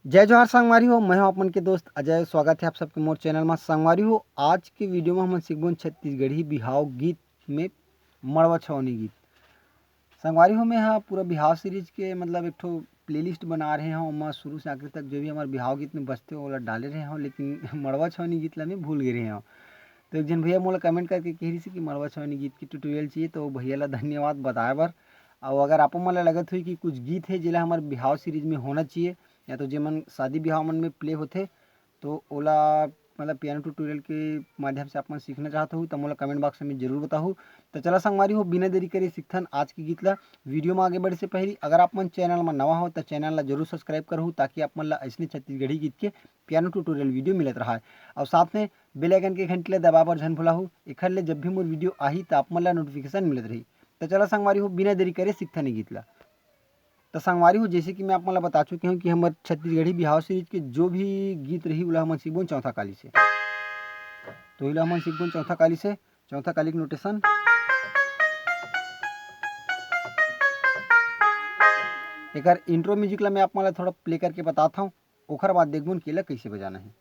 जय जोहार संगवारी हो। मैं हूं अपन के दोस्त अजय। स्वागत है आप सबके मोर चैनल में। संगवारी हो, आज के वीडियो में हम सीखबोन छत्तीसगढ़ी बिहाव गीत में मड़वा छावनी गीत। संगवारी हो, मैं हाँ पूरा बिहाव सीरीज के मतलब एक ठो प्लेलिस्ट बना रहे हूँ। मैं शुरू से आखिर तक जो भी हमारे बिहाव गीत में बजते हो डाले रहे हूँ, लेकिन मड़वा छावनी गीत ला मैं भूल गए रहे हूँ। तो एक जन भैया मोला कमेंट करके कह रही थी कि मड़वा छावनी गीत की ट्यूटोरियल चाहिए, तो भैया ला धन्यवाद बताए बर। और अगर आप मन लगत हुई कि कुछ गीत है जिला हमारे बिहाव सीरीज में होना चाहिए, या तो जेमन शादी बिहाव मन में प्ले होते, तो ओला मतलब पियानो ट्यूटोरियल के माध्यम से आप मन सीखना चाहते हो तो मोला कमेंट बॉक्स में जरूर बताओ। तो चला संगवारी हो, बिना देरी करे सीखथन आज की गीत ला। वीडियो में आगे बढ़े से पहले अगर आप मन चैनल में नवा हो तो चैनल ला जरूर सब्सक्राइब करो, ताकि आप मन ला ऐसे छत्तीसगढ़ी गीत के पियानो ट्यूटोरियल वीडियो मिलत रहा है। और साथ में बेल आइकन के घंटी ला दबा बर झन भुलाहू, एखर ले जब भी मोर वीडियो आही तो आप मन ला नोटिफिकेशन मिलत रही। तो चला संगवारी हो, बिना देरी करे सीखथन ये गीत ला। तो संगवारी हो, जैसे कि मैं आप मन ला बता चुकी हूँ कि हमारे छत्तीसगढ़ी बिहाव सीरीज के जो भी गीत रही उला हम सीखबोन चौथा काली से। तो इला हम सीखबोन चौथा काली से। चौथा काली के नोटेशन एक इंट्रो म्यूजिक ला मैं आप मन ला थोड़ा प्ले करके बताता हूँ, ओखर बाद देखबोन कि एला कैसे बजाना है।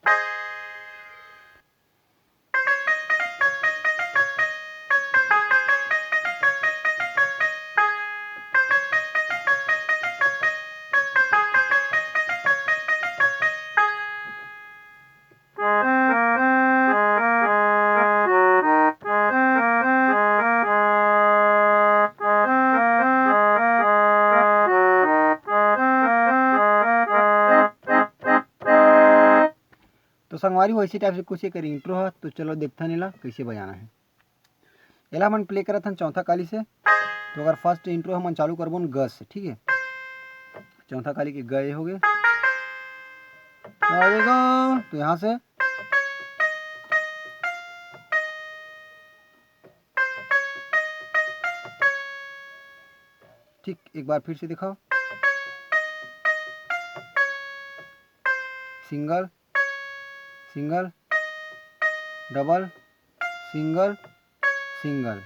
तो संगवारी हो, इसी टाइप से कुछ एक इंट्रो है। तो चलो देखते हैं इला कैसे बजाना है। एला हम प्ले करत हन चौथा काली से। तो अगर फर्स्ट इंट्रो हम चालू करबोन ग से, ठीक है। चौथा काली के ग हो गए, तो यहाँ से ठीक एक बार फिर से दिखाओ। Single single double single single,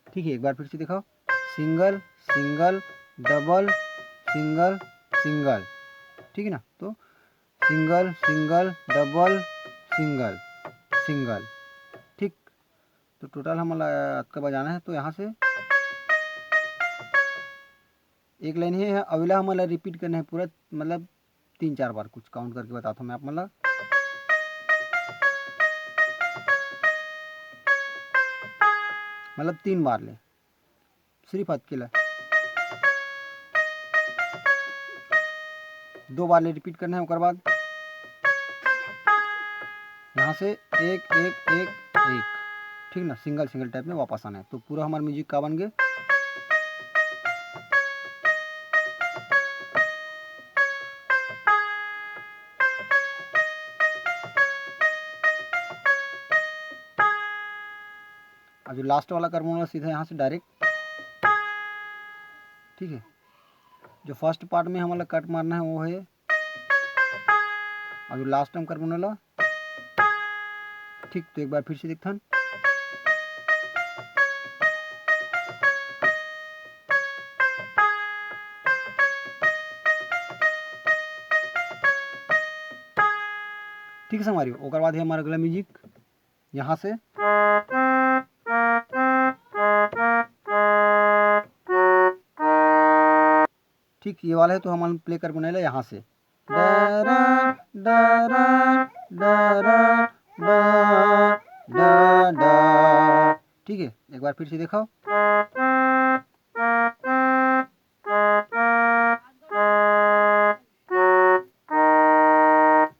ठीक है। एक बार फिर से दिखाओ। Single single double single single, ठीक है ना। तो single single double single single, ठीक। तो टोटल हमारा आपका बजाना है। तो यहाँ से एक लाइन ही है, अगला हमारा रिपीट करना है पूरा, मतलब 3-4 बार कुछ काउंट करके बताता हूँ मैं आप मतलब। मतलब 3 बार ले सिर्फ अकेला, 2 बार ले रिपीट करना है। उसके बाद यहाँ से एक एक एक एक, ठीक ना। सिंगल सिंगल टाइप में वापस आना है। तो पूरा हमारा म्यूजिक का बन गया। और जो लास्ट वाला करना सीधा यहाँ से डायरेक्ट, ठीक है। जो फर्स्ट पार्ट में हमारा कट मारना है वो है, और जो लास्ट टाइम करना ला, ठीक। तो एक बार फिर से देखथन। ठीक है संगवारी। ओकर बाद है हमारा अगला म्यूजिक यहाँ से, ठीक ये वाला है। तो हम प्ले कर बनेला यहाँ से, डरा डरा डरा डा डा डा, ठीक है। एक बार फिर से देखो।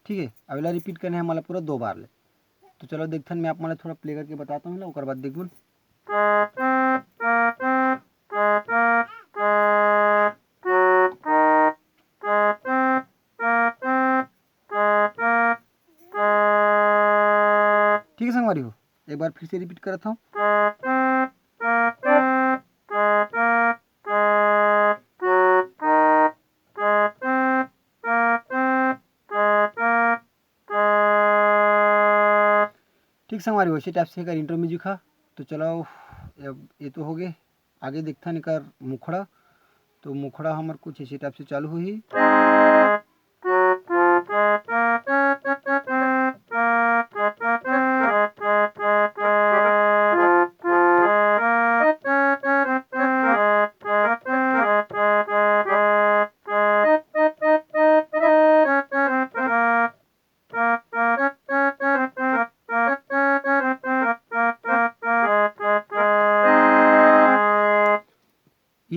ठीक है, अगला रिपीट करने है हमारा पूरा 2 बार ले। तो चलो देखथन, मैं आप मतलब थोड़ा प्ले करके बताता हूँ ना, उसके बाद देखून। ठीक है संगवारी हो, एक बार फिर से रिपीट करता हूँ। ठीक संगवारी हो, इसी टाइप से अगर इंट्रो म्यूजिक है। तो चलो अब ये तो हो गए, आगे देखता निकर मुखड़ा। तो मुखड़ा हमार कुछ इसी टाइप से चालू हुई।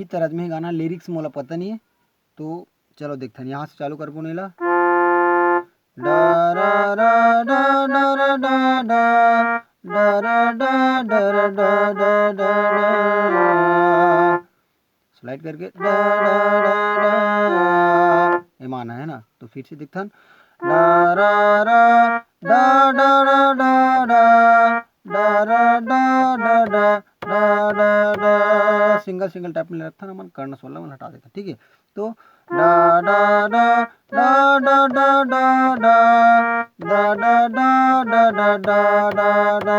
तरज में ही गाना, लिरिक्स मोला पता नहीं है, तो चलो देखते हैं। यहाँ से चालू कर बोनेला स्लाइड करके ये माना है ना। तो फिर से देखता सिंगल सिंगल टाइप में रखता ना मन, करना सोलह मन हटा देता। ठीक है, तो डा डा डा डा डा डा डा डा डा डा डा डा डा डा डा।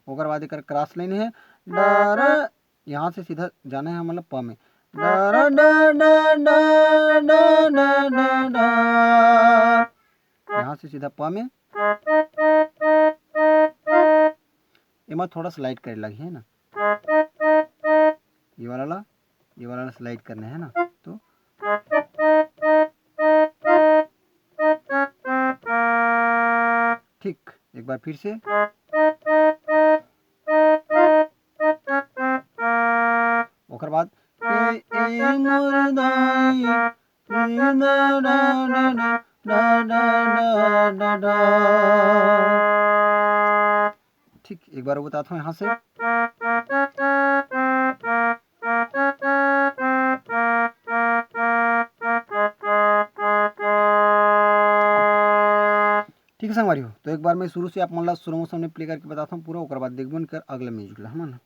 ओकर बाद एक क्रॉस लाइन है, डा यहाँ से सीधा जाना है मतलब प में, डा डा डा डा डा डा डा, यहाँ से सीधा प में, एमा थोड़ा स्लाइड करे लगी है ना, ये वाला स्लाइड करना है ना। तो ठीक, एक बार फिर से ओकर बाद ठीक, एक बार बताता हूँ यहाँ से। ठीक है संगवारी हो, तो एक बार मैं शुरू से आप मतलब शुरू में सामने प्ले करके बताता हूँ पूरा, ओकर बाद देखबन कर अगला म्यूजिक ला है ना।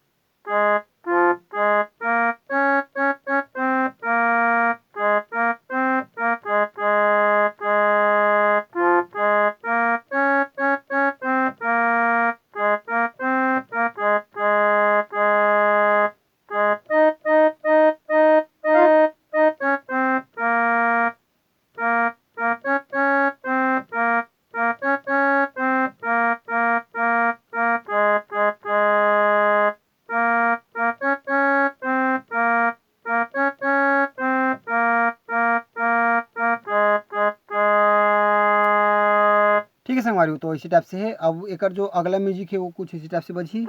ठीक है संगवारी हो, तो इसी टाइप से है। अब एक जो अगला म्यूजिक है वो कुछ इसी टाइप से बजी।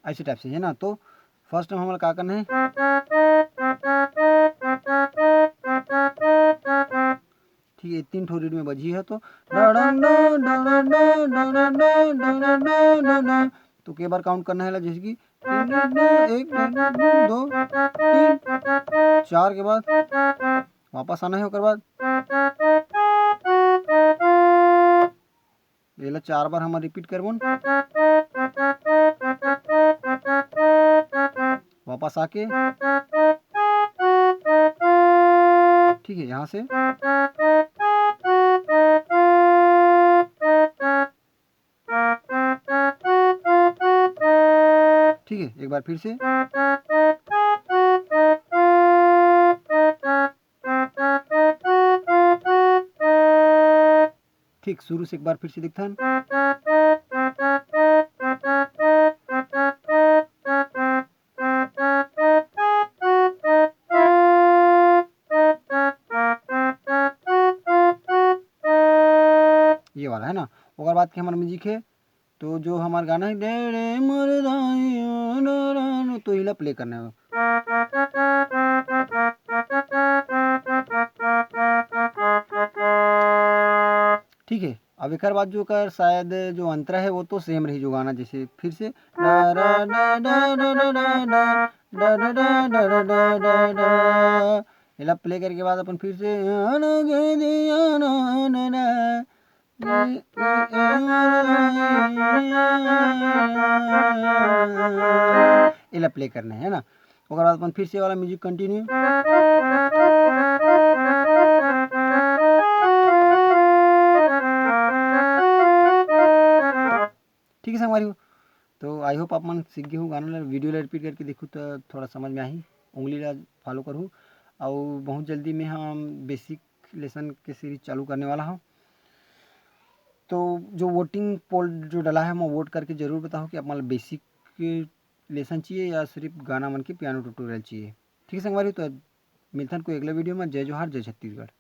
ऐसे टाइप से है ना। तो फर्स्ट में हमारा क्या करना है, ठीक है, 3 ठो रीड में बजी है। तो कई बार काउंट करना है, जैसे कि 1 2 3 4 के बाद वापस आना है। ओकर बाद ये 4 बार हम रिपीट करबन, वापस आके ठीक है यहाँ से ठीक है, एक बार फिर से ठीक, शुरू से एक बार फिर से दिखता है। ये वाला है ना। ओकर बाद के हमारा म्यूजिक है, तो जो हमारा गाना है डेरे मरदाई, तो हिला प्ले करना है। ठीक है, अब एक बाद जो कर शायद जो अंतरा है वो तो सेम रही जो गाना, जैसे फिर से हिला प्ले करके के बाद अपन फिर से इला प्ले करना है ना। ओकर बाद अपन फिर से वाला म्यूजिक कंटिन्यू। ठीक है संगवारी हो, तो आई होप आप मन सीख गए हो गाना ला, वीडियो ला रिपीट करके देखूँ तो थोड़ा समझ में आही, उंगली ला फॉलो करूँ। और बहुत जल्दी में हम बेसिक लेसन के सीरीज चालू करने वाला हूँ। तो जो वोटिंग पोल जो डला है मैं वोट करके ज़रूर बताओ कि आप मतलब बेसिक लेसन चाहिए या सिर्फ गाना मन के पियानो ट्यूटोरियल चाहिए। ठीक है संगवारी, तो मिलथन को अगले वीडियो में। जय जोहार, जय छत्तीसगढ़।